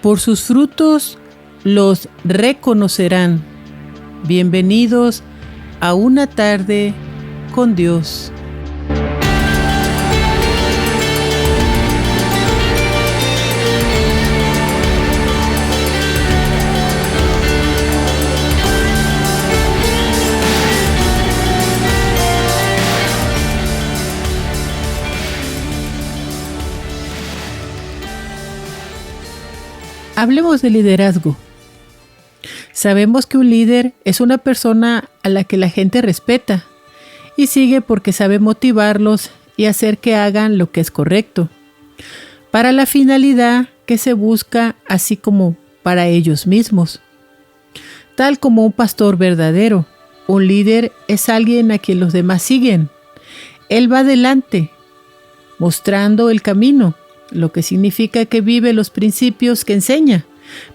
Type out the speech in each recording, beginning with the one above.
Por sus frutos los reconocerán. Bienvenidos a una tarde con Dios. Hablemos de liderazgo. Sabemos que un líder es una persona a la que la gente respeta y sigue porque sabe motivarlos y hacer que hagan lo que es correcto, para la finalidad que se busca, así como para ellos mismos. Tal como un pastor verdadero, un líder es alguien a quien los demás siguen. Él va adelante, mostrando el camino, lo que significa que vive los principios que enseña,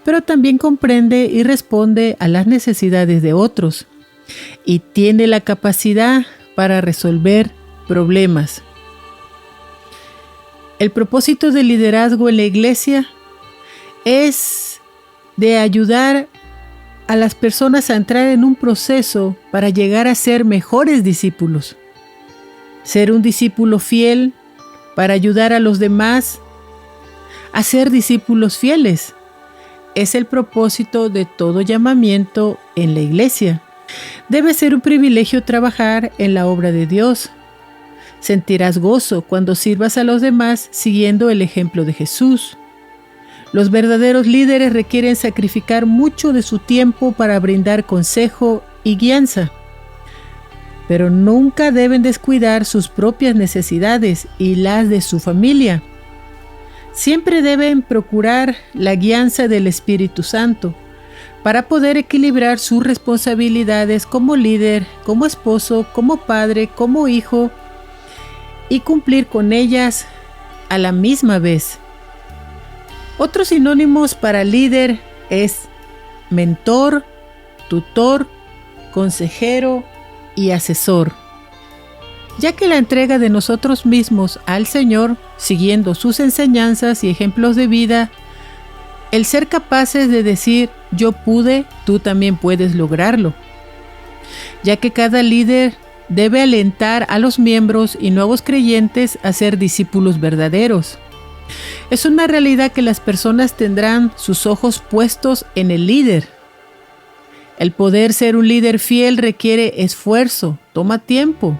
pero también comprende y responde a las necesidades de otros y tiene la capacidad para resolver problemas. El propósito del liderazgo en la iglesia es de ayudar a las personas a entrar en un proceso para llegar a ser mejores discípulos. Ser un discípulo fiel para ayudar a los demás a ser discípulos fieles. Es el propósito de todo llamamiento en la iglesia. Debe ser un privilegio trabajar en la obra de Dios. Sentirás gozo cuando sirvas a los demás siguiendo el ejemplo de Jesús. Los verdaderos líderes requieren sacrificar mucho de su tiempo para brindar consejo y guianza, pero nunca deben descuidar sus propias necesidades y las de su familia. Siempre deben procurar la guianza del Espíritu Santo para poder equilibrar sus responsabilidades como líder, como esposo, como padre, como hijo y cumplir con ellas a la misma vez. Otros sinónimos para líder es mentor, tutor, consejero y asesor, ya que la entrega de nosotros mismos al Señor, siguiendo sus enseñanzas y ejemplos de vida, el ser capaces de decir yo pude, tú también puedes lograrlo, ya que cada líder debe alentar a los miembros y nuevos creyentes a ser discípulos verdaderos. Es una realidad que las personas tendrán sus ojos puestos en el líder. El poder ser un líder fiel requiere esfuerzo, toma tiempo,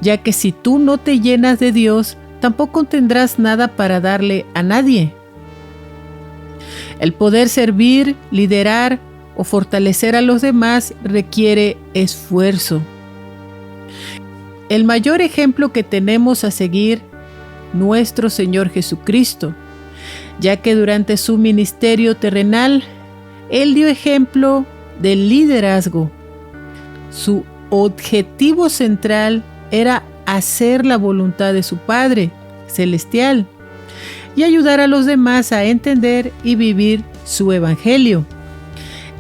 ya que si tú no te llenas de Dios, tampoco tendrás nada para darle a nadie. El poder servir, liderar o fortalecer a los demás requiere esfuerzo. El mayor ejemplo que tenemos a seguir, nuestro Señor Jesucristo, ya que durante su ministerio terrenal, Él dio ejemplo del liderazgo. Su objetivo central era hacer la voluntad de su Padre celestial y ayudar a los demás a entender y vivir su evangelio.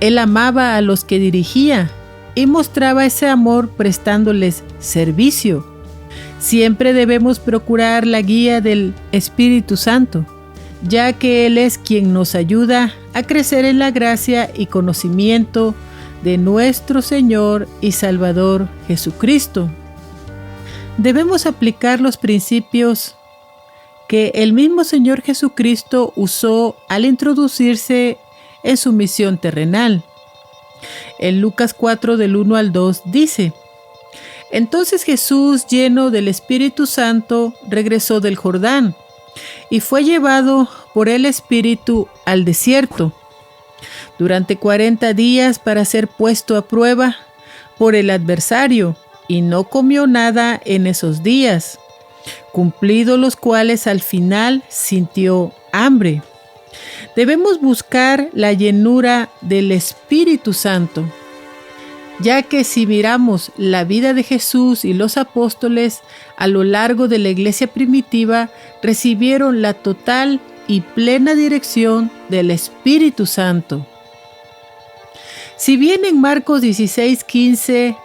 Él amaba a los que dirigía y mostraba ese amor prestándoles servicio. Siempre debemos procurar la guía del Espíritu Santo, ya que Él es quien nos ayuda a crecer en la gracia y conocimiento de nuestro Señor y Salvador Jesucristo. Debemos aplicar los principios que el mismo Señor Jesucristo usó al introducirse en su misión terrenal. En Lucas 4 del 1 al 2 dice: Entonces Jesús, lleno del Espíritu Santo, regresó del Jordán y fue llevado por el Espíritu al desierto durante 40 días para ser puesto a prueba por el adversario, y no comió nada en esos días, cumplidos los cuales al final sintió hambre. Debemos buscar la llenura del Espíritu Santo, ya que si miramos la vida de Jesús y los apóstoles a lo largo de la iglesia primitiva, recibieron la total y plena dirección del Espíritu Santo. Si bien en Marcos 16:15,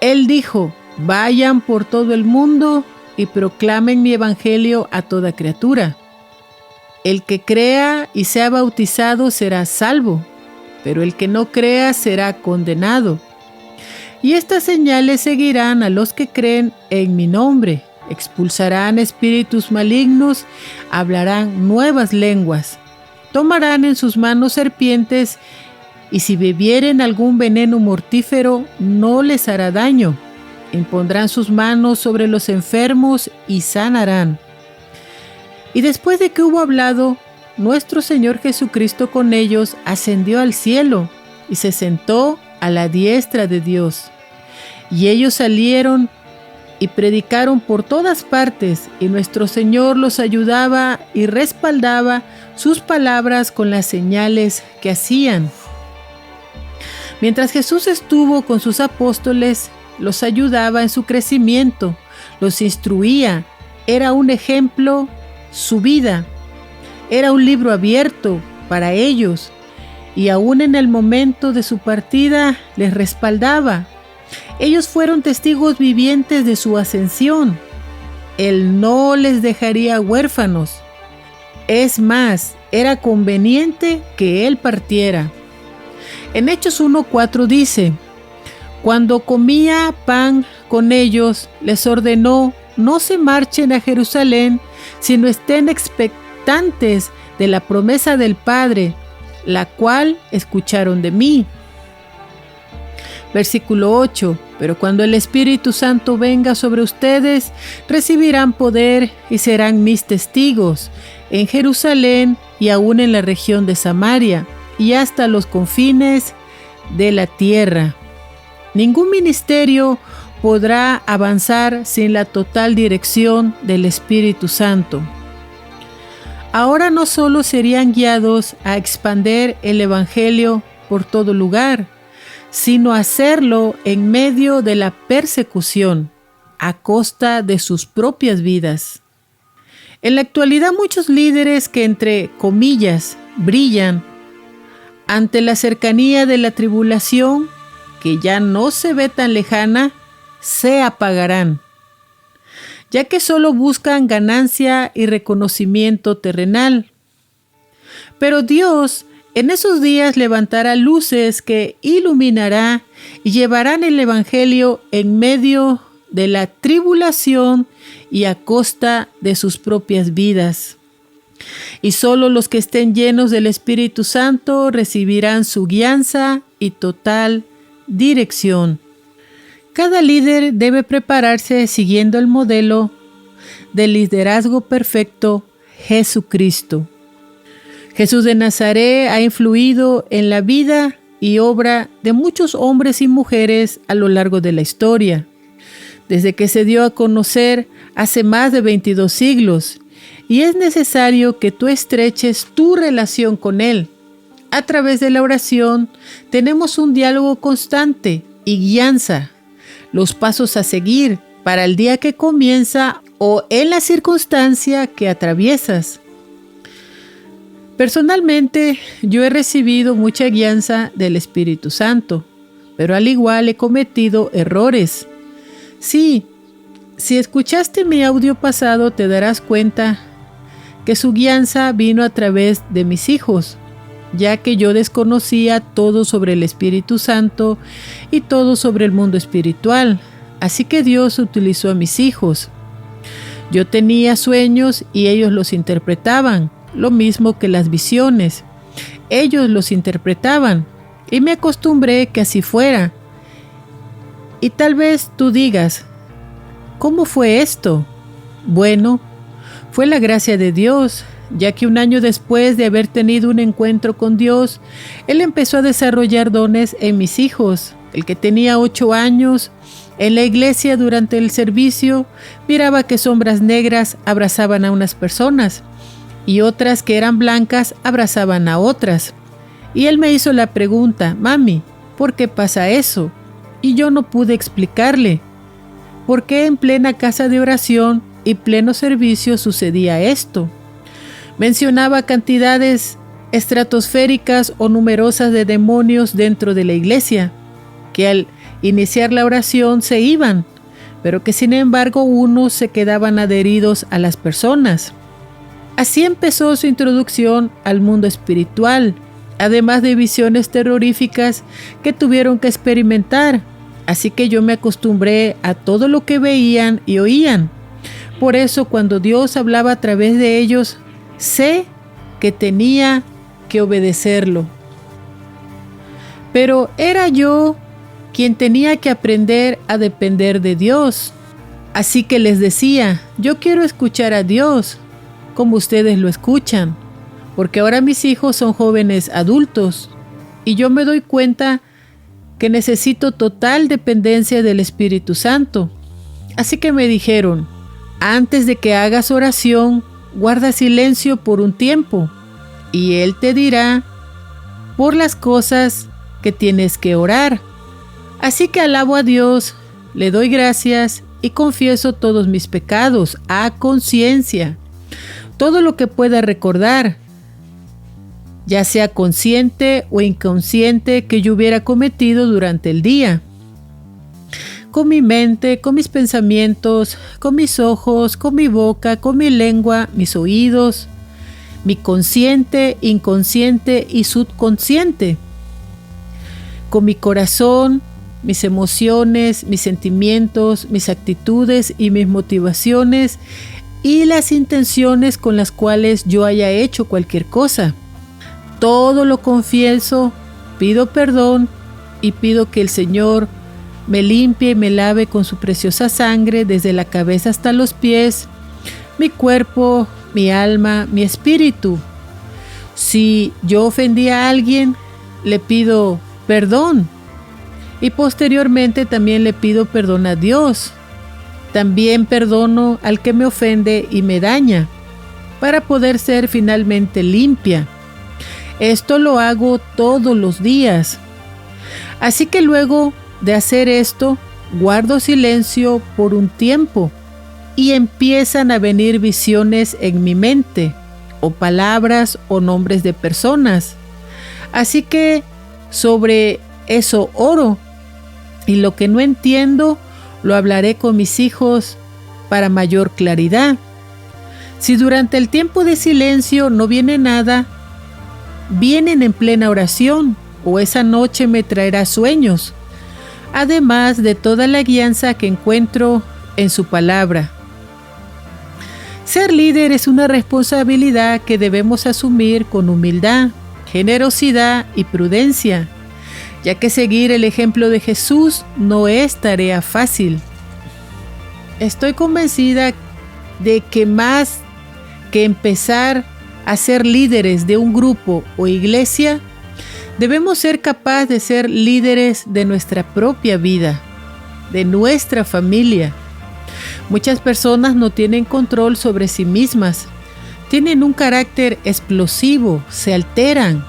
Él dijo: vayan por todo el mundo y proclamen mi evangelio a toda criatura. El que crea y sea bautizado será salvo, pero el que no crea será condenado. Y estas señales seguirán a los que creen en mi nombre. Expulsarán espíritus malignos, hablarán nuevas lenguas, tomarán en sus manos serpientes, y si bebieren algún veneno mortífero, no les hará daño. Impondrán sus manos sobre los enfermos y sanarán. Y después de que hubo hablado, nuestro Señor Jesucristo con ellos ascendió al cielo y se sentó a la diestra de Dios. Y ellos salieron y predicaron por todas partes, y nuestro Señor los ayudaba y respaldaba sus palabras con las señales que hacían. Mientras Jesús estuvo con sus apóstoles, los ayudaba en su crecimiento, los instruía, era un ejemplo su vida, era un libro abierto para ellos, y aún en el momento de su partida les respaldaba. Ellos fueron testigos vivientes de su ascensión. Él no les dejaría huérfanos. Es más, era conveniente que Él partiera. En Hechos 1:4 dice: cuando comía pan con ellos, les ordenó: no se marchen a Jerusalén, sino estén expectantes de la promesa del Padre, la cual escucharon de mí. Versículo 8: pero cuando el Espíritu Santo venga sobre ustedes, recibirán poder y serán mis testigos en Jerusalén y aún en la región de Samaria y hasta los confines de la tierra. Ningún ministerio podrá avanzar sin la total dirección del Espíritu Santo. Ahora no solo serían guiados a expandir el Evangelio por todo lugar, sino hacerlo en medio de la persecución, a costa de sus propias vidas. En la actualidad, muchos líderes que, entre comillas, brillan ante la cercanía de la tribulación, que ya no se ve tan lejana, se apagarán, ya que solo buscan ganancia y reconocimiento terrenal. Pero Dios en esos días levantará luces que iluminará y llevarán el Evangelio en medio de la tribulación y a costa de sus propias vidas. Y solo los que estén llenos del Espíritu Santo recibirán su guianza y total dirección. Cada líder debe prepararse siguiendo el modelo del liderazgo perfecto, Jesucristo. Jesús de Nazaret ha influido en la vida y obra de muchos hombres y mujeres a lo largo de la historia, desde que se dio a conocer hace más de 22 siglos, y es necesario que tú estreches tu relación con Él. A través de la oración tenemos un diálogo constante y guianza, los pasos a seguir para el día que comienza o en la circunstancia que atraviesas. Personalmente, yo he recibido mucha guianza del Espíritu Santo, pero al igual he cometido errores. Sí, si escuchaste mi audio pasado, te darás cuenta que su guianza vino a través de mis hijos, ya que yo desconocía todo sobre el Espíritu Santo y todo sobre el mundo espiritual. Así que Dios utilizó a mis hijos. Yo tenía sueños y ellos los interpretaban, lo mismo que las visiones. Ellos los interpretaban y me acostumbré que así fuera. Y tal vez tú digas, ¿cómo fue esto? Bueno, fue la gracia de Dios, ya que un año después de haber tenido un encuentro con Dios, Él empezó a desarrollar dones en mis hijos. El que tenía 8 años, en la iglesia durante el servicio, miraba que sombras negras abrazaban a unas personas y otras que eran blancas abrazaban a otras. Y él me hizo la pregunta, mami, ¿por qué pasa eso? Y yo no pude explicarle. ¿Por qué en plena casa de oración y pleno servicio sucedía esto? Mencionaba cantidades estratosféricas o numerosas de demonios dentro de la iglesia, que al iniciar la oración se iban, pero que sin embargo unos se quedaban adheridos a las personas. Así empezó su introducción al mundo espiritual, además de visiones terroríficas que tuvieron que experimentar. Así que yo me acostumbré a todo lo que veían y oían. Por eso cuando Dios hablaba a través de ellos, sé que tenía que obedecerlo. Pero era yo quien tenía que aprender a depender de Dios. Así que les decía, yo quiero escuchar a Dios como ustedes lo escuchan, porque ahora mis hijos son jóvenes adultos y yo me doy cuenta que necesito total dependencia del Espíritu Santo. Así que me dijeron, antes de que hagas oración, guarda silencio por un tiempo y Él te dirá por las cosas que tienes que orar. Así que alabo a Dios, le doy gracias y confieso todos mis pecados a conciencia, todo lo que pueda recordar, ya sea consciente o inconsciente, que yo hubiera cometido durante el día. Con mi mente, con mis pensamientos, con mis ojos, con mi boca, con mi lengua, mis oídos, mi consciente, inconsciente y subconsciente. Con mi corazón, mis emociones, mis sentimientos, mis actitudes y mis motivaciones y las intenciones con las cuales yo haya hecho cualquier cosa. Todo lo confieso, pido perdón y pido que el Señor me limpie y me lave con su preciosa sangre desde la cabeza hasta los pies, mi cuerpo, mi alma, mi espíritu. Si yo ofendí a alguien, le pido perdón y posteriormente también le pido perdón a Dios. También perdono al que me ofende y me daña para poder ser finalmente limpia. Esto lo hago todos los días. Así que luego de hacer esto, guardo silencio por un tiempo y empiezan a venir visiones en mi mente, o palabras o nombres de personas. Así que sobre eso oro, y lo que no entiendo lo hablaré con mis hijos para mayor claridad. Si durante el tiempo de silencio no viene nada, vienen en plena oración o esa noche me traerá sueños, además de toda la guianza que encuentro en su palabra. Ser líder es una responsabilidad que debemos asumir con humildad, generosidad y prudencia, ya que seguir el ejemplo de Jesús no es tarea fácil. Estoy convencida de que más que empezar a ser líderes de un grupo o iglesia, debemos ser capaces de ser líderes de nuestra propia vida, de nuestra familia. Muchas personas no tienen control sobre sí mismas, tienen un carácter explosivo, se alteran,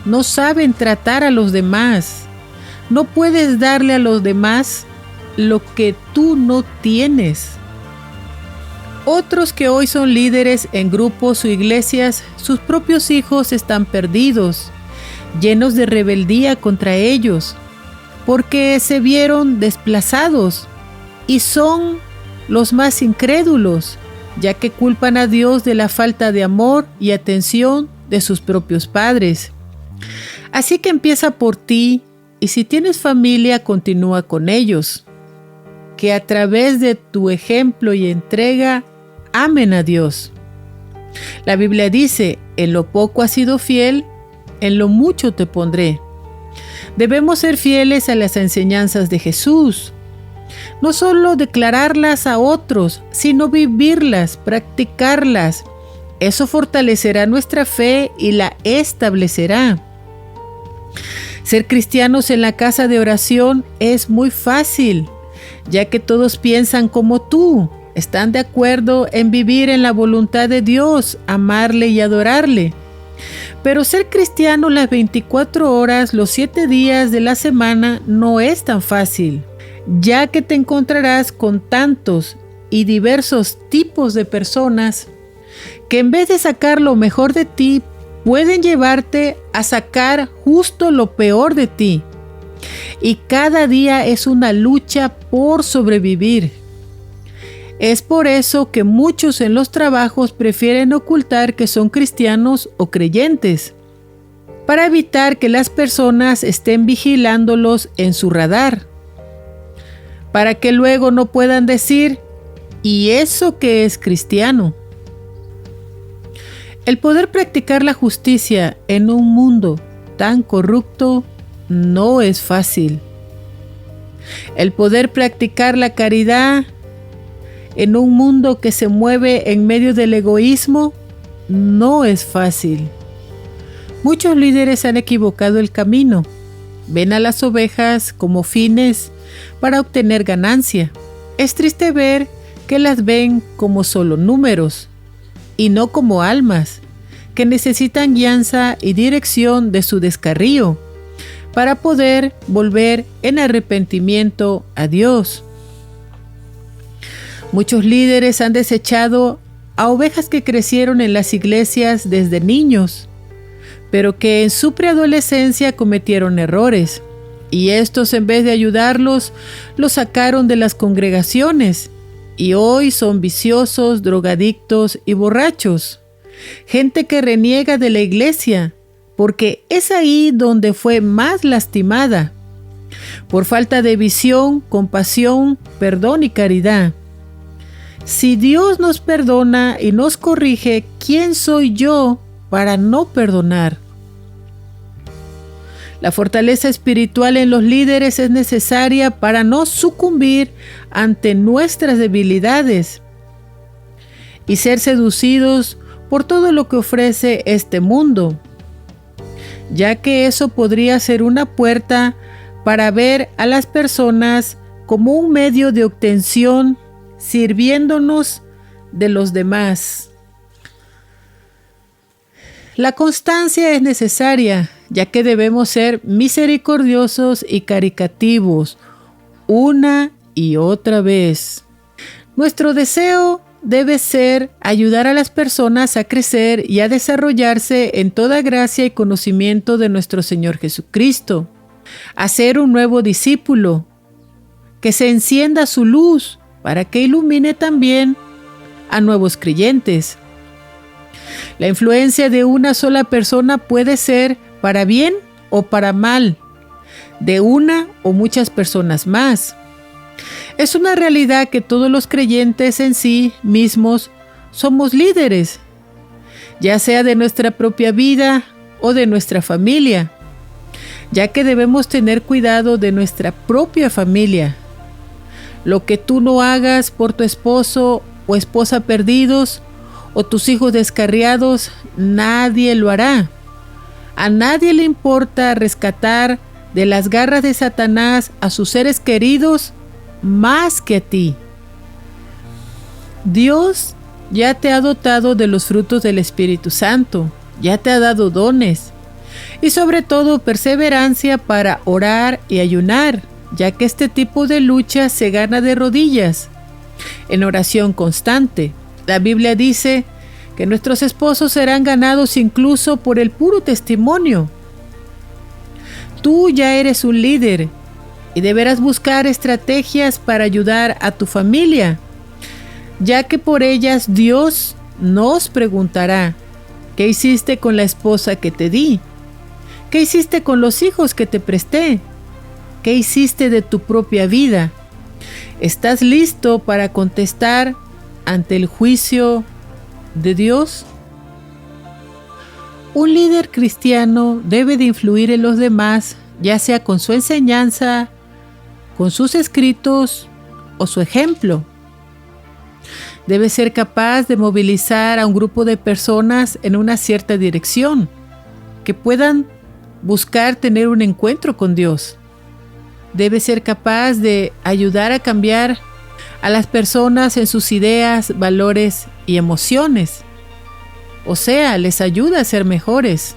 no saben tratar a los demás. No puedes darle a los demás lo que tú no tienes. Otros que hoy son líderes en grupos o iglesias, sus propios hijos están perdidos, llenos de rebeldía contra ellos, porque se vieron desplazados y son los más incrédulos, ya que culpan a Dios de la falta de amor y atención de sus propios padres. Así que empieza por ti y si tienes familia, continúa con ellos. Que a través de tu ejemplo y entrega, amen a Dios. La Biblia dice, en lo poco has sido fiel, en lo mucho te pondré. Debemos ser fieles a las enseñanzas de Jesús. No solo declararlas a otros, sino vivirlas, practicarlas. Eso fortalecerá nuestra fe y la establecerá. Ser cristianos en la casa de oración es muy fácil, ya que todos piensan como tú, están de acuerdo en vivir en la voluntad de Dios, amarle y adorarle. Pero ser cristiano las 24 horas, los 7 días de la semana no es tan fácil, ya que te encontrarás con tantos y diversos tipos de personas que en vez de sacar lo mejor de ti, pueden llevarte a sacar justo lo peor de ti. Y cada día es una lucha por sobrevivir. Es por eso que muchos en los trabajos prefieren ocultar que son cristianos o creyentes, para evitar que las personas estén vigilándolos en su radar, para que luego no puedan decir, ¿y eso que es cristiano? El poder practicar la justicia en un mundo tan corrupto no es fácil. El poder practicar la caridad en un mundo que se mueve en medio del egoísmo no es fácil. Muchos líderes han equivocado el camino. Ven a las ovejas como fines para obtener ganancia. Es triste ver que las ven como solo números y no como almas que necesitan guianza y dirección de su descarrío para poder volver en arrepentimiento a Dios. Muchos líderes han desechado a ovejas que crecieron en las iglesias desde niños, pero que en su preadolescencia cometieron errores, y estos, en vez de ayudarlos, los sacaron de las congregaciones, y hoy son viciosos, drogadictos y borrachos. Gente que reniega de la iglesia, porque es ahí donde fue más lastimada, por falta de visión, compasión, perdón y caridad. Si Dios nos perdona y nos corrige, ¿quién soy yo para no perdonar? La fortaleza espiritual en los líderes es necesaria para no sucumbir ante nuestras debilidades y ser seducidos por todo lo que ofrece este mundo, ya que eso podría ser una puerta para ver a las personas como un medio de obtención, sirviéndonos de los demás. La constancia es necesaria, ya que debemos ser misericordiosos y caritativos una y otra vez. Nuestro deseo debe ser ayudar a las personas a crecer y a desarrollarse en toda gracia y conocimiento de nuestro Señor Jesucristo, a ser un nuevo discípulo, que se encienda su luz para que ilumine también a nuevos creyentes. La influencia de una sola persona puede ser para bien o para mal, de una o muchas personas más. Es una realidad que todos los creyentes en sí mismos somos líderes, ya sea de nuestra propia vida o de nuestra familia, ya que debemos tener cuidado de nuestra propia familia. Lo que tú no hagas por tu esposo o esposa perdidos o tus hijos descarriados, nadie lo hará. A nadie le importa rescatar de las garras de Satanás a sus seres queridos más que a ti. Dios ya te ha dotado de los frutos del Espíritu Santo, ya te ha dado dones y sobre todo perseverancia para orar y ayunar, ya que este tipo de lucha se gana de rodillas, en oración constante. La Biblia dice que nuestros esposos serán ganados incluso por el puro testimonio. Tú ya eres un líder y deberás buscar estrategias para ayudar a tu familia, ya que por ellas Dios nos preguntará: ¿qué hiciste con la esposa que te di? ¿Qué hiciste con los hijos que te presté? ¿Qué hiciste de tu propia vida? ¿Estás listo para contestar ante el juicio de Dios? Un líder cristiano debe de influir en los demás, ya sea con su enseñanza, con sus escritos o su ejemplo. Debe ser capaz de movilizar a un grupo de personas en una cierta dirección, que puedan buscar tener un encuentro con Dios. Debe ser capaz de ayudar a cambiar a las personas en sus ideas, valores y emociones. O sea, les ayuda a ser mejores.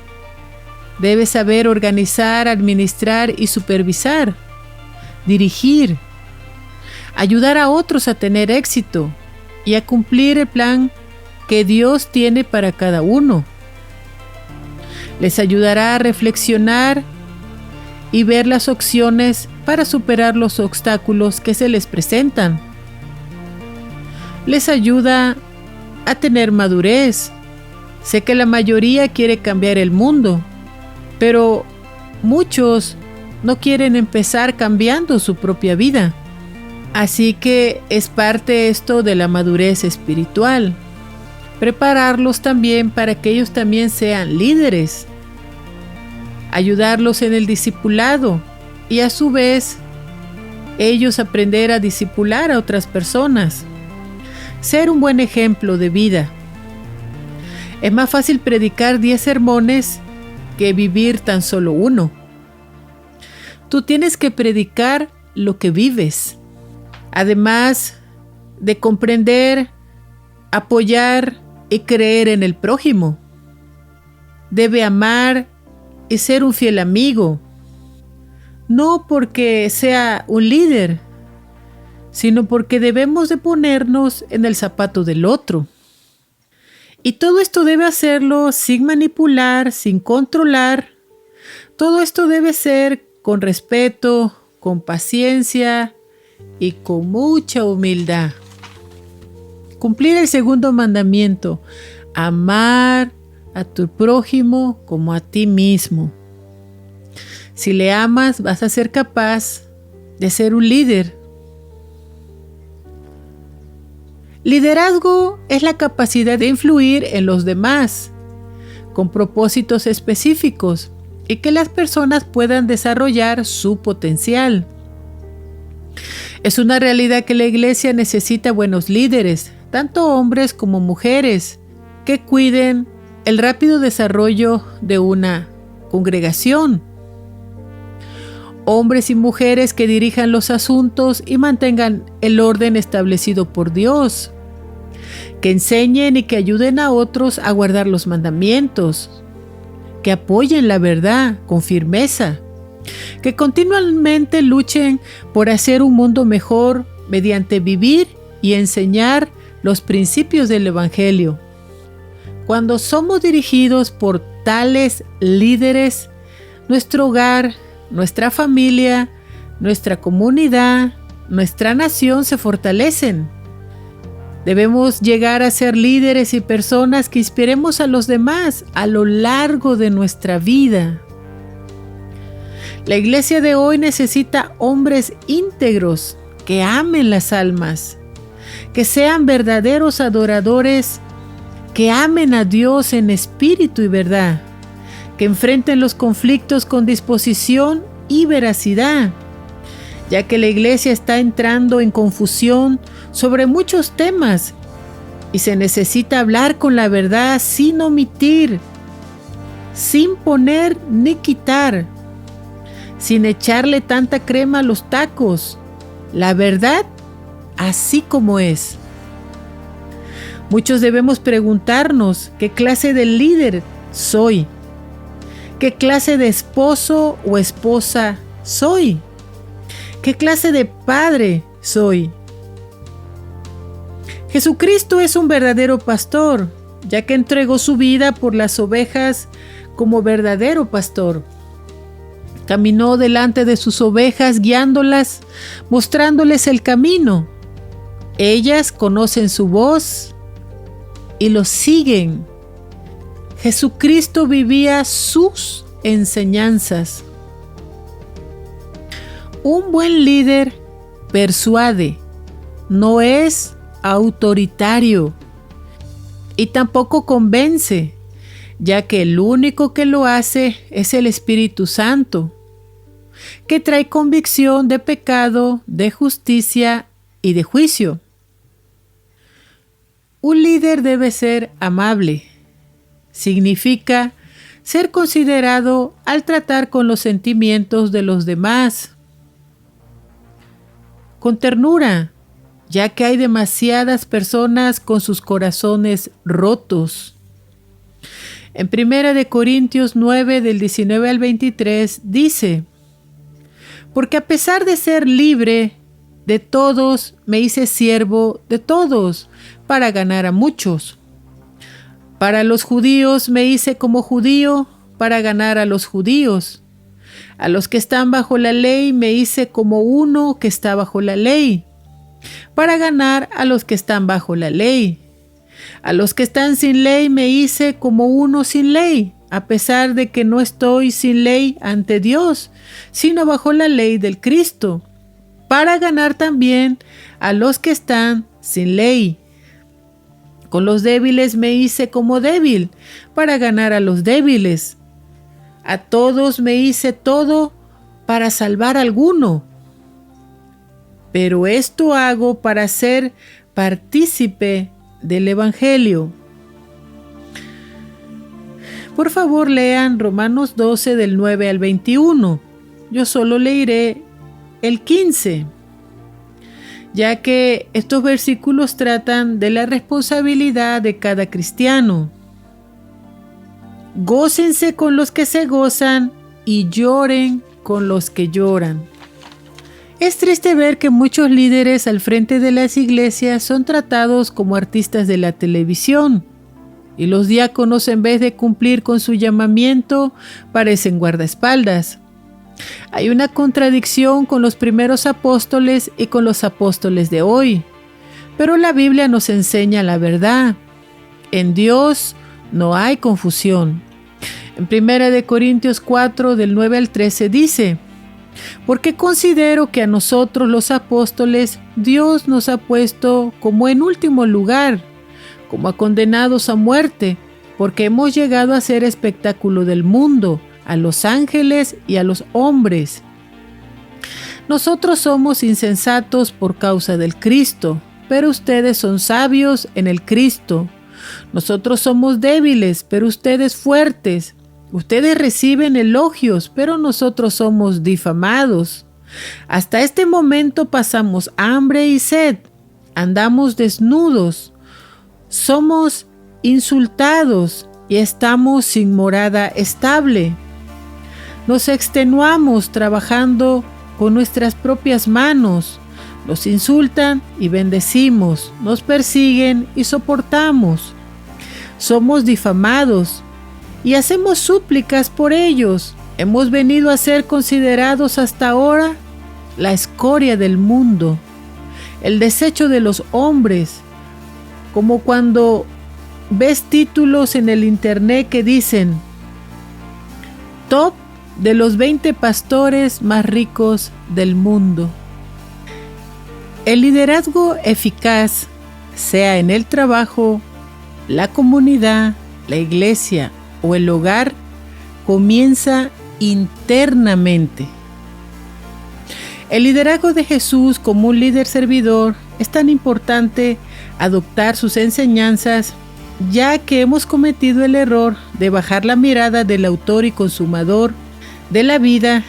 Debe saber organizar, administrar y supervisar, dirigir, ayudar a otros a tener éxito y a cumplir el plan que Dios tiene para cada uno. Les ayudará a reflexionar y ver las opciones para superar los obstáculos que se les presentan. les ayuda a tener madurez. Sé que la mayoría quiere cambiar el mundo, pero muchos no quieren empezar cambiando su propia vida. Así que es parte esto de la madurez espiritual. Prepararlos también para que ellos también sean líderes. Ayudarlos en el discipulado y a su vez ellos aprender a discipular a otras personas. Ser un buen ejemplo de vida. Es más fácil predicar 10 sermones que vivir tan solo uno. Tú tienes que predicar lo que vives. Además de comprender, apoyar y creer en el prójimo. Debe amar y ser un fiel amigo. No porque sea un líder, sino porque debemos de ponernos en el zapato del otro. Y todo esto debe hacerlo sin manipular, sin controlar. Todo esto debe ser con respeto, con paciencia y con mucha humildad. Cumplir el segundo mandamiento, amar a tu prójimo como a ti mismo. Si le amas, vas a ser capaz de ser un líder. Liderazgo es la capacidad de influir en los demás con propósitos específicos y que las personas puedan desarrollar su potencial. Es una realidad que la iglesia necesita buenos líderes, tanto hombres como mujeres, que cuiden el rápido desarrollo de una congregación. Hombres y mujeres que dirijan los asuntos y mantengan el orden establecido por Dios. Que enseñen y que ayuden a otros a guardar los mandamientos. Que apoyen la verdad con firmeza. Que continuamente luchen por hacer un mundo mejor mediante vivir y enseñar los principios del Evangelio. Cuando somos dirigidos por tales líderes, nuestro hogar, nuestra familia, nuestra comunidad, nuestra nación se fortalecen. Debemos llegar a ser líderes y personas que inspiremos a los demás a lo largo de nuestra vida. La iglesia de hoy necesita hombres íntegros que amen las almas, que sean verdaderos adoradores, que amen a Dios en espíritu y verdad, que enfrenten los conflictos con disposición y veracidad, ya que la iglesia está entrando en confusión sobre muchos temas y se necesita hablar con la verdad sin omitir, sin poner ni quitar, sin echarle tanta crema a los tacos, la verdad así como es. Muchos debemos preguntarnos qué clase de líder soy, qué clase de esposo o esposa soy, qué clase de padre soy. Jesucristo es un verdadero pastor, ya que entregó su vida por las ovejas como verdadero pastor. Caminó delante de sus ovejas, guiándolas, mostrándoles el camino. Ellas conocen su voz y lo siguen. Jesucristo vivía sus enseñanzas. Un buen líder persuade, no es autoritario y tampoco convence, ya que el único que lo hace es el Espíritu Santo, que trae convicción de pecado, de justicia y de juicio. Un líder debe ser amable. Significa ser considerado al tratar con los sentimientos de los demás. Con ternura, ya que hay demasiadas personas con sus corazones rotos. En 1 Corintios 9, del 19 al 23, dice: porque a pesar de ser libre de todos, me hice siervo de todos, para ganar a muchos. Para los judíos me hice como judío, para ganar a los judíos. A los que están bajo la ley me hice como uno que está bajo la ley, para ganar a los que están bajo la ley. A los que están sin ley me hice como uno sin ley, a pesar de que no estoy sin ley ante Dios, sino bajo la ley del Cristo, para ganar también a los que están sin ley. Con los débiles me hice como débil, para ganar a los débiles. A todos me hice todo para salvar a alguno. Pero esto hago para ser partícipe del Evangelio. Por favor, lean Romanos 12 del 9 al 21. Yo solo leeré el 15, ya que estos versículos tratan de la responsabilidad de cada cristiano. Gócense con los que se gozan y lloren con los que lloran. Es triste ver que muchos líderes al frente de las iglesias son tratados como artistas de la televisión, y los diáconos, en vez de cumplir con su llamamiento, parecen guardaespaldas. Hay una contradicción con los primeros apóstoles y con los apóstoles de hoy, pero la Biblia nos enseña la verdad. En Dios no hay confusión. En 1 Corintios 4 del 9 al 13 dice: porque considero que a nosotros los apóstoles Dios nos ha puesto como en último lugar, como a condenados a muerte, porque hemos llegado a ser espectáculo del mundo, a los ángeles y a los hombres. Nosotros somos insensatos por causa del Cristo, pero ustedes son sabios en el Cristo. Nosotros somos débiles, pero ustedes fuertes. Ustedes reciben elogios, pero nosotros somos difamados. Hasta este momento pasamos hambre y sed, andamos desnudos, somos insultados y estamos sin morada estable. Nos extenuamos trabajando con nuestras propias manos. Nos insultan y bendecimos, nos persiguen y soportamos. Somos difamados y hacemos súplicas por ellos. Hemos venido a ser considerados hasta ahora la escoria del mundo, el desecho de los hombres, como cuando ves títulos en el internet que dicen top de los 20 pastores más ricos del mundo. El liderazgo eficaz, sea en el trabajo, la comunidad, la iglesia o el hogar, comienza internamente. El liderazgo de Jesús como un líder servidor es tan importante adoptar sus enseñanzas, ya que hemos cometido el error de bajar la mirada del autor y consumador de la vida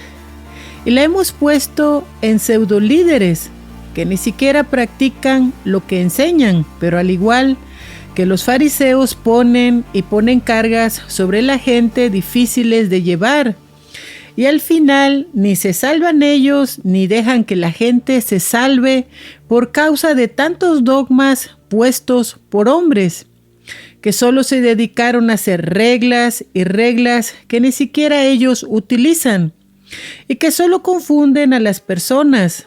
y la hemos puesto en pseudolíderes que ni siquiera practican lo que enseñan, pero al igual que los fariseos ponen cargas sobre la gente difíciles de llevar, y al final ni se salvan ellos ni dejan que la gente se salve por causa de tantos dogmas puestos por hombres que solo se dedicaron a hacer reglas y reglas que ni siquiera ellos utilizan y que solo confunden a las personas,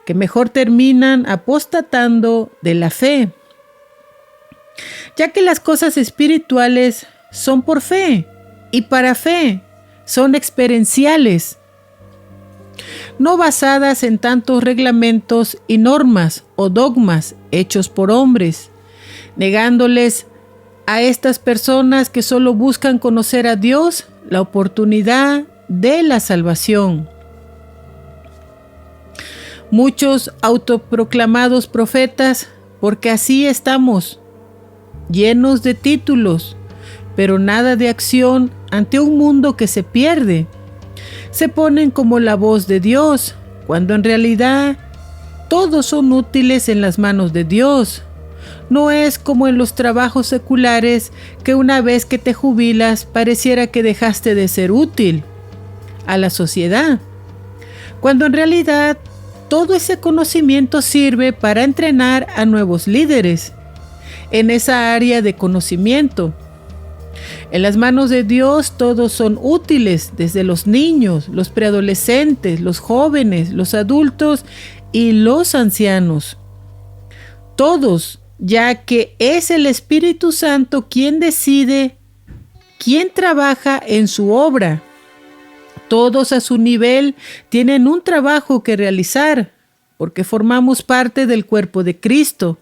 que mejor terminan apostatando de la fe, ya que las cosas espirituales son por fe y para fe, son experienciales, no basadas en tantos reglamentos y normas o dogmas hechos por hombres, negándoles a estas personas que solo buscan conocer a Dios la oportunidad de la salvación. Muchos autoproclamados profetas, porque así estamos, llenos de títulos, pero nada de acción ante un mundo que se pierde. Se ponen como la voz de Dios, cuando en realidad todos son útiles en las manos de Dios. No es como en los trabajos seculares que una vez que te jubilas pareciera que dejaste de ser útil a la sociedad, cuando en realidad todo ese conocimiento sirve para entrenar a nuevos líderes en esa área de conocimiento. En las manos de Dios todos son útiles, desde los niños, los preadolescentes, los jóvenes, los adultos y los ancianos. todos, ya que es el Espíritu Santo quien decide quién trabaja en su obra. Todos a su nivel tienen un trabajo que realizar, porque formamos parte del cuerpo de Cristo,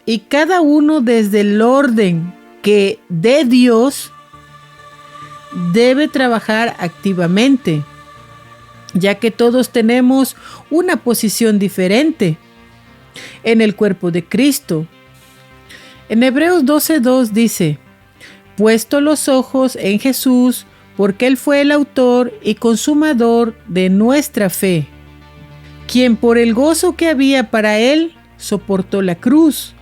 y cada uno desde el orden que de Dios debe trabajar activamente, ya que todos tenemos una posición diferente en el cuerpo de Cristo. En Hebreos 12:2 dice: puesto los ojos en Jesús, porque Él fue el autor y consumador de nuestra fe, quien por el gozo que había para Él soportó la cruz,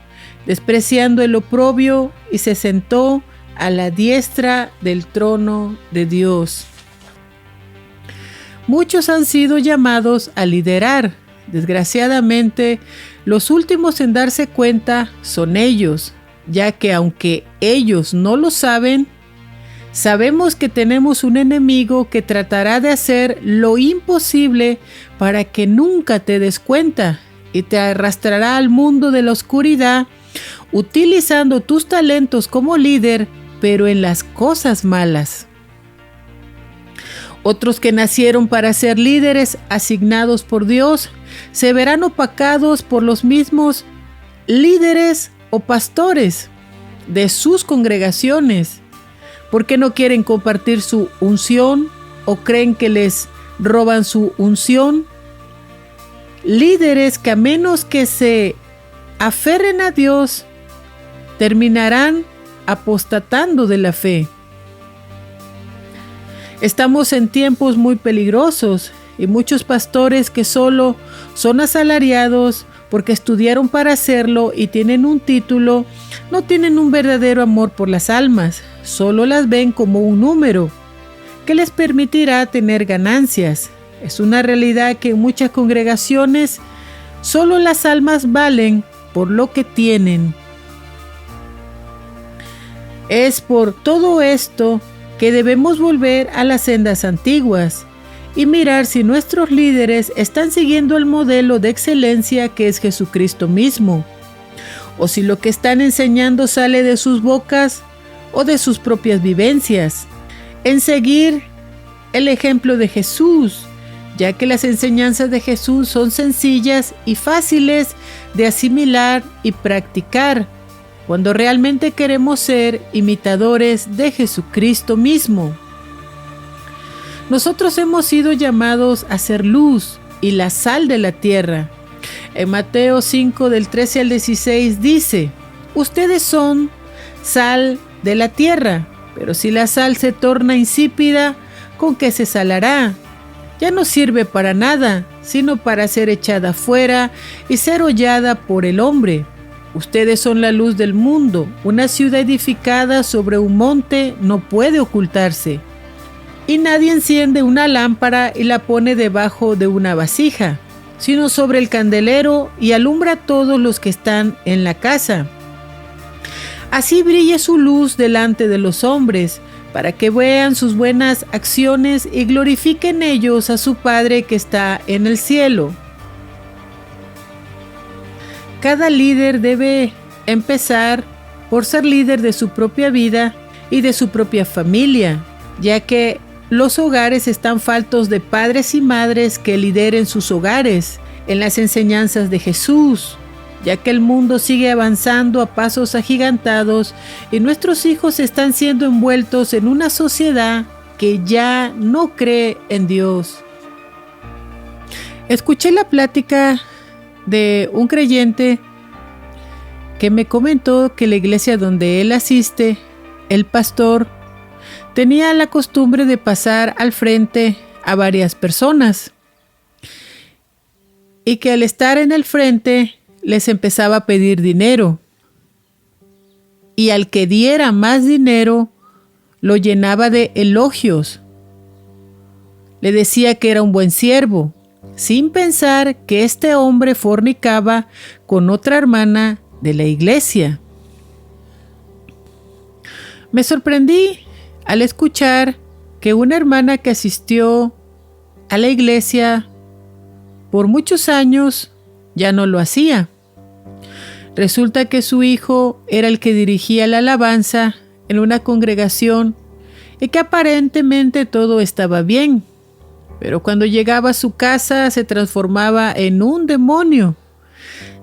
despreciando el oprobio, y se sentó a la diestra del trono de Dios. Muchos han sido llamados a liderar. Desgraciadamente, los últimos en darse cuenta son ellos, ya que aunque ellos no lo saben, sabemos que tenemos un enemigo que tratará de hacer lo imposible para que nunca te des cuenta y te arrastrará al mundo de la oscuridad, utilizando tus talentos como líder, pero en las cosas malas. Otros que nacieron para ser líderes asignados por Dios se verán opacados por los mismos líderes o pastores de sus congregaciones, porque no quieren compartir su unción o creen que les roban su unción. Líderes que, a menos que se aferren a Dios, terminarán apostatando de la fe. Estamos en tiempos muy peligrosos y muchos pastores que solo son asalariados porque estudiaron para hacerlo y tienen un título, no tienen un verdadero amor por las almas, solo las ven como un número que les permitirá tener ganancias. Es una realidad que en muchas congregaciones solo las almas valen por lo que tienen. Es por todo esto que debemos volver a las sendas antiguas y mirar si nuestros líderes están siguiendo el modelo de excelencia que es Jesucristo mismo, o si lo que están enseñando sale de sus bocas o de sus propias vivencias, en seguir el ejemplo de Jesús, ya que las enseñanzas de Jesús son sencillas y fáciles de asimilar y practicar, cuando realmente queremos ser imitadores de Jesucristo mismo. Nosotros hemos sido llamados a ser luz y la sal de la tierra. En Mateo 5 del 13 al 16 dice: ustedes son sal de la tierra, pero si la sal se torna insípida, ¿con qué se salará? Ya no sirve para nada, sino para ser echada fuera y ser hollada por el hombre. Ustedes son la luz del mundo. Una ciudad edificada sobre un monte no puede ocultarse. Y nadie enciende una lámpara y la pone debajo de una vasija, sino sobre el candelero, y alumbra a todos los que están en la casa. Así brille su luz delante de los hombres, para que vean sus buenas acciones y glorifiquen ellos a su Padre que está en el cielo. Cada líder debe empezar por ser líder de su propia vida y de su propia familia, ya que los hogares están faltos de padres y madres que lideren sus hogares en las enseñanzas de Jesús, ya que el mundo sigue avanzando a pasos agigantados y nuestros hijos están siendo envueltos en una sociedad que ya no cree en Dios. Escuché la plática de un creyente que me comentó que la iglesia donde él asiste, el pastor, tenía la costumbre de pasar al frente a varias personas y que al estar en el frente les empezaba a pedir dinero, y al que diera más dinero lo llenaba de elogios. Le decía que era un buen siervo, sin pensar que este hombre fornicaba con otra hermana de la iglesia. Me sorprendí al escuchar que una hermana que asistió a la iglesia por muchos años ya no lo hacía. Resulta que su hijo era el que dirigía la alabanza en una congregación y que aparentemente todo estaba bien. Pero cuando llegaba a su casa se transformaba en un demonio,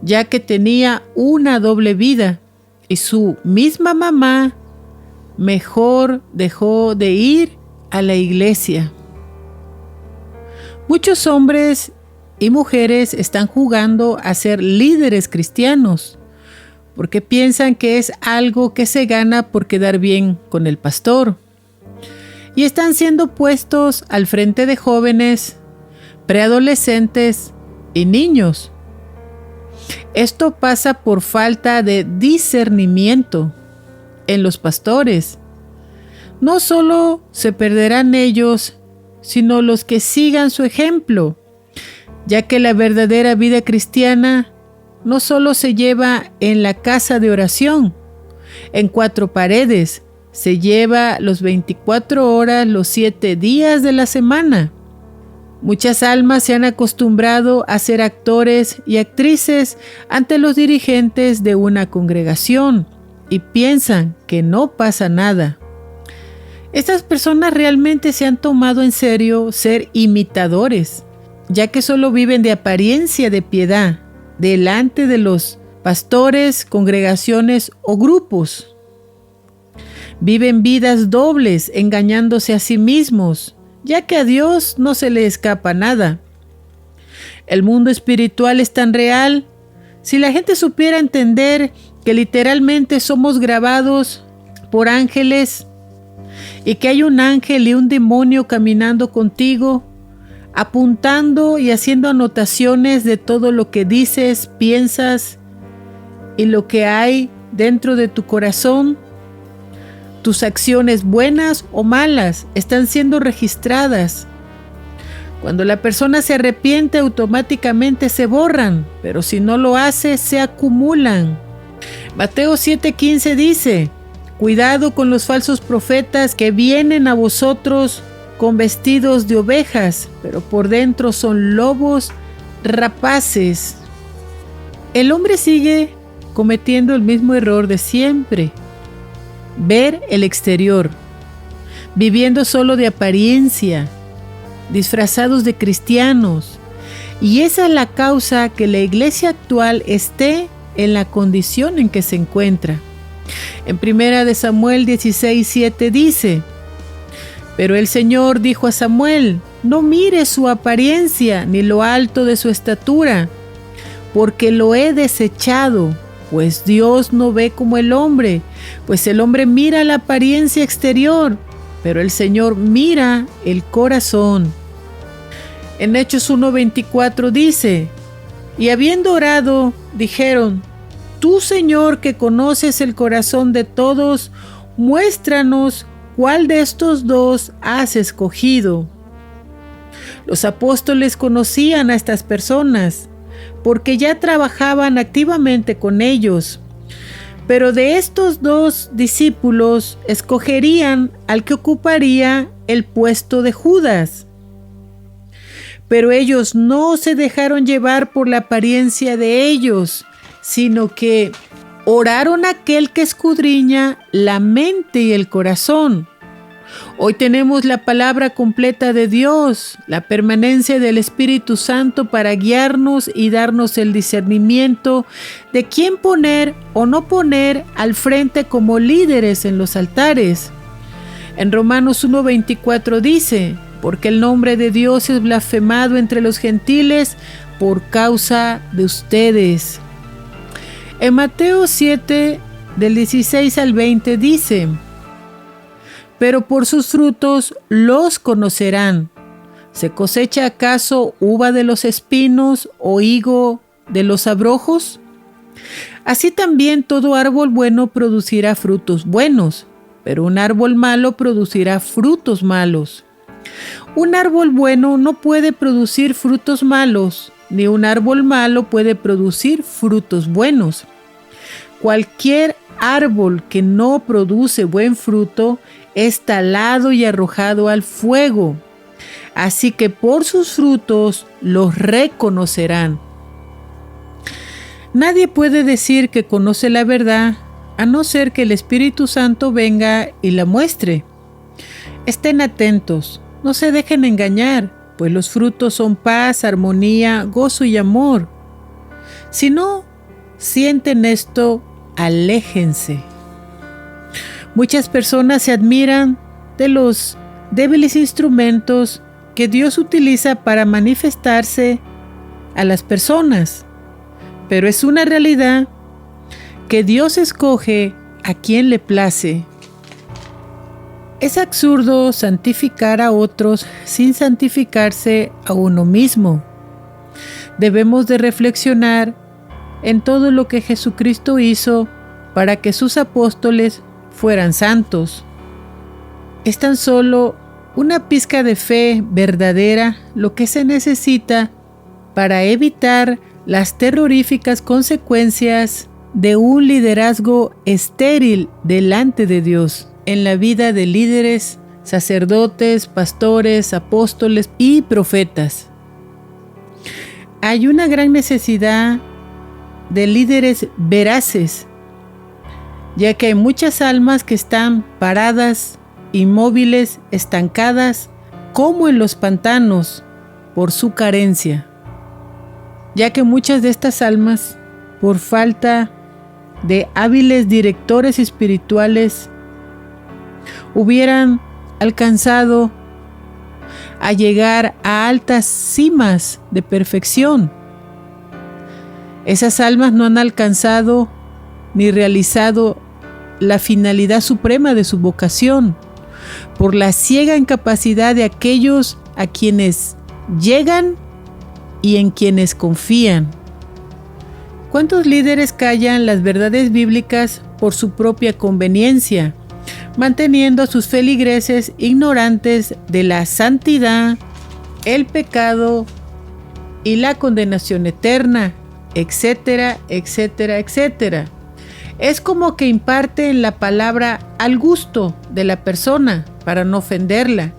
ya que tenía una doble vida y su misma mamá mejor dejó de ir a la iglesia. Muchos hombres y mujeres están jugando a ser líderes cristianos porque piensan que es algo que se gana por quedar bien con el pastor. Y están siendo puestos al frente de jóvenes, preadolescentes y niños. Esto pasa por falta de discernimiento en los pastores. No solo se perderán ellos, sino los que sigan su ejemplo, ya que la verdadera vida cristiana no solo se lleva en la casa de oración, en 4 paredes, se lleva los 24 horas, los 7 días de la semana. Muchas almas se han acostumbrado a ser actores y actrices ante los dirigentes de una congregación y piensan que no pasa nada. Estas personas realmente se han tomado en serio ser imitadores, ya que solo viven de apariencia de piedad delante de los pastores, congregaciones o grupos. Viven vidas dobles, engañándose a sí mismos, ya que a Dios no se le escapa nada. El mundo espiritual es tan real. Si la gente supiera entender que literalmente somos grabados por ángeles y que hay un ángel y un demonio caminando contigo, apuntando y haciendo anotaciones de todo lo que dices, piensas y lo que hay dentro de tu corazón. Tus acciones buenas o malas están siendo registradas. Cuando la persona se arrepiente, automáticamente se borran, pero si no lo hace, se acumulan. Mateo 7:15 dice: cuidado con los falsos profetas que vienen a vosotros con vestidos de ovejas, pero por dentro son lobos rapaces. El hombre sigue cometiendo el mismo error de siempre: ver el exterior, viviendo solo de apariencia, disfrazados de cristianos. Y esa es la causa que la iglesia actual esté en la condición en que se encuentra. En 1 Samuel 16:7 dice: pero el Señor dijo a Samuel: no mires su apariencia ni lo alto de su estatura, porque lo he desechado. Pues Dios no ve como el hombre, pues el hombre mira la apariencia exterior, pero el Señor mira el corazón. En Hechos 1:24 dice: y habiendo orado, dijeron: tú, Señor, que conoces el corazón de todos, muéstranos cuál de estos dos has escogido. Los apóstoles conocían a estas personas, porque ya trabajaban activamente con ellos. Pero de estos 2 discípulos escogerían al que ocuparía el puesto de Judas. Pero ellos no se dejaron llevar por la apariencia de ellos, sino que oraron a aquel que escudriña la mente y el corazón. Hoy tenemos la palabra completa de Dios, la permanencia del Espíritu Santo para guiarnos y darnos el discernimiento de quién poner o no poner al frente como líderes en los altares. En Romanos 1:24 dice: porque el nombre de Dios es blasfemado entre los gentiles por causa de ustedes. En Mateo 7, del 16 al 20 dice: pero por sus frutos los conocerán. ¿Se cosecha acaso uva de los espinos o higo de los abrojos? Así también todo árbol bueno producirá frutos buenos, pero un árbol malo producirá frutos malos. Un árbol bueno no puede producir frutos malos, ni un árbol malo puede producir frutos buenos. Cualquier árbol que no produce buen fruto es talado y arrojado al fuego. Así que por sus frutos los reconocerán. Nadie puede decir que conoce la verdad a no ser que el Espíritu Santo venga y la muestre. Estén atentos, no se dejen engañar, pues los frutos son paz, armonía, gozo y amor. Si no sienten esto, aléjense. Muchas personas se admiran de los débiles instrumentos que Dios utiliza para manifestarse a las personas, pero es una realidad que Dios escoge a quien le place. Es absurdo santificar a otros sin santificarse a uno mismo. Debemos de reflexionar en todo lo que Jesucristo hizo para que sus apóstoles fueran santos. Es tan solo una pizca de fe verdadera lo que se necesita para evitar las terroríficas consecuencias de un liderazgo estéril delante de Dios en la vida de líderes, sacerdotes, pastores, apóstoles y profetas. Hay una gran necesidad de líderes veraces, ya que hay muchas almas que están paradas, inmóviles, estancadas, como en los pantanos, por su carencia, ya que muchas de estas almas, por falta de hábiles directores espirituales, hubieran alcanzado a llegar a altas cimas de perfección. Esas almas no han alcanzado ni realizado la finalidad suprema de su vocación, por la ciega incapacidad de aquellos a quienes llegan y en quienes confían. ¿Cuántos líderes callan las verdades bíblicas por su propia conveniencia, manteniendo a sus feligreses ignorantes de la santidad, el pecado y la condenación eterna, etcétera, etcétera, etcétera? Es como que imparten la palabra al gusto de la persona para no ofenderla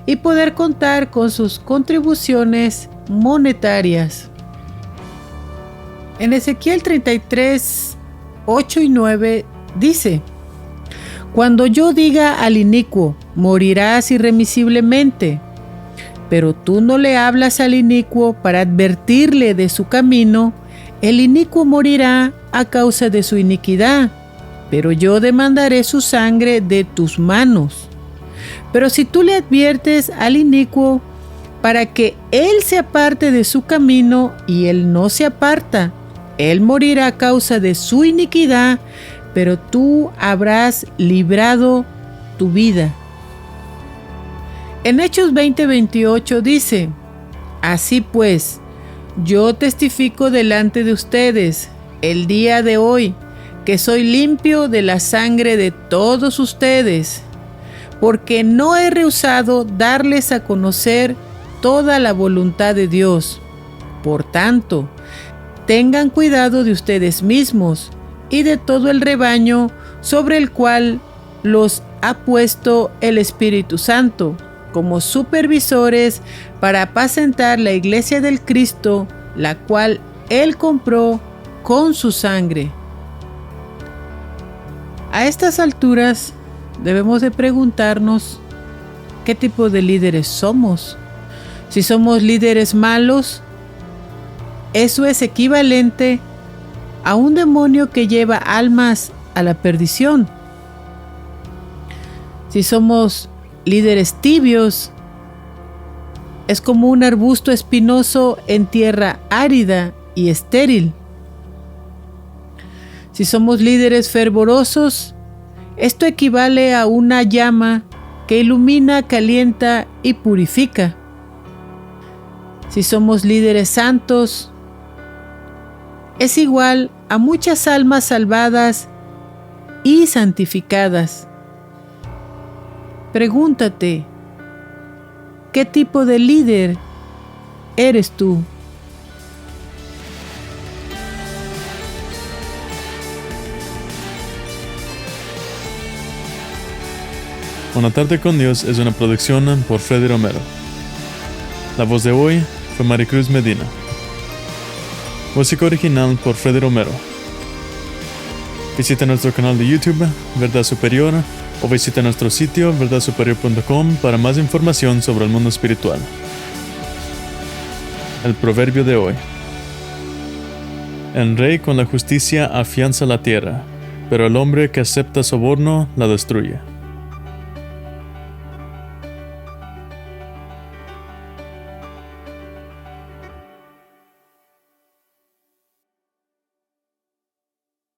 y poder contar con sus contribuciones monetarias. En Ezequiel 33, 8 y 9 dice: Cuando yo diga al inicuo, morirás irremisiblemente, pero tú no le hablas al inicuo para advertirle de su camino, el inicuo morirá a causa de su iniquidad, pero yo demandaré su sangre de tus manos. Pero si tú le adviertes al inicuo para que él se aparte de su camino y él no se aparta, él morirá a causa de su iniquidad, pero tú habrás librado tu vida. En Hechos 20:28 dice: Así pues, yo testifico delante de ustedes el día de hoy que soy limpio de la sangre de todos ustedes, porque no he rehusado darles a conocer toda la voluntad de Dios. Por tanto, tengan cuidado de ustedes mismos y de todo el rebaño sobre el cual los ha puesto el Espíritu Santo, como supervisores para apacentar la iglesia del Cristo, la cual Él compró con su sangre. A estas alturas debemos de preguntarnos qué tipo de líderes somos. Si somos líderes malos, eso es equivalente a un demonio que lleva almas a la perdición. Si somos líderes tibios, es como un arbusto espinoso en tierra árida y estéril. Si somos líderes fervorosos, esto equivale a una llama que ilumina, calienta y purifica. Si somos líderes santos, es igual a muchas almas salvadas y santificadas. Pregúntate, ¿qué tipo de líder eres tú? Una tarde con Dios es una producción por Freddy Romero. La voz de hoy fue Maricruz Medina. Música original por Freddy Romero. Visita nuestro canal de YouTube, Verdad Superior, o visita nuestro sitio verdadsuperior.com para más información sobre el mundo espiritual. El proverbio de hoy. El rey con la justicia afianza la tierra, pero el hombre que acepta soborno la destruye.